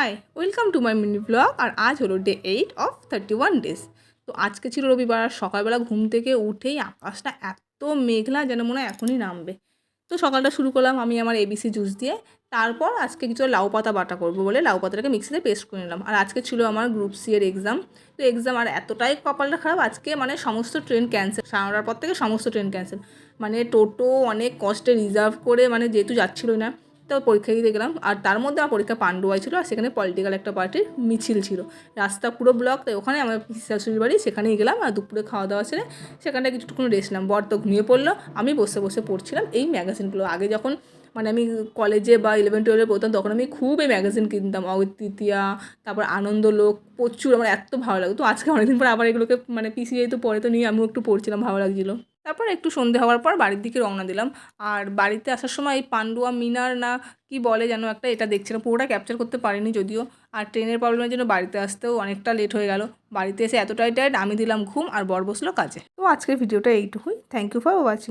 High, welcome to my mini blog. আর আজ হলো ডে 8 অফ 31 ডেজ। তো আজকে ছিল রবিবার। সকালবেলা ঘুম থেকে উঠেই আকাশটা এত মেঘলা যেন মনে হয় এখনই নামবে। তো সকালটা শুরু করলাম আমি আমার এবিসি জুস দিয়ে। তারপর আজকে কিছু লাউ পাতা বাটা করবো বলে লাউ পাতাটাকে মিক্সিতে পেস্ট করে নিলাম। আর আজকে ছিল আমার গ্রুপ সি এর এক্সাম। তো এক্সাম আর এতটাই কপালটা খারাপ, আজকে মানে সমস্ত ট্রেন ক্যান্সেল। 9:30 পর থেকে সমস্ত ট্রেন ক্যান্সেল। মানে টোটো অনেক কষ্টে রিজার্ভ করে, মানে যেহেতু যাচ্ছিলোই না, তো পরীক্ষা দিতে গেলাম। আর তার মধ্যে আমার পরীক্ষা পান্ডুয়ায় ছিল, আর সেখানে পলিটিক্যাল একটা পার্টির মিছিল ছিল। রাস্তা পুরো ব্লক, তাই ওখানে আমার শাশুড়ির বাড়ি, সেখানেই গেলাম। আর দুপুরে খাওয়া দাওয়া ছেড়ে সেখানটা কিছুক্ষণ রেস্ট নিলাম। বর তো ঘুমিয়ে পড়লো, আমি বসে বসে পড়ছিলাম এই ম্যাগাজিনগুলো। আগে যখন মানে আমি কলেজে বা 11-12 পড়তাম, তখন আমি খুব এই ম্যাগাজিন কিনতাম। অগত্যিতিয়া, তারপর আনন্দলোক, প্রচুর আমার এত ভালো লাগতো। তো আজকে অনেকদিন পর আবার এগুলোকে মানে পিসি যেহেতু পড়ে, তো নিয়ে আমিও একটু পড়ছিলাম, ভালো লাগছিলো। তারপর একটু সন্ধে হওয়ার পর বাড়ির দিকে রওনা দিলাম। আর বাড়িতে আসার সময় এই পান্ডুয়া মিনার না কি বলে যেন একটা, এটা দেখছিলাম। পুরোটা ক্যাপচার করতে পারিনি যদিও। আর ট্রেনের প্রবলেমের জন্য বাড়িতে আসতেও অনেকটা লেট হয়ে গেল। বাড়িতে এসে এতটাই টায়ার্ড, আমি দিলাম ঘুম আর বর বসলো কাজে। তো আজকের ভিডিওটা এইটুকুই। Thank you for watching.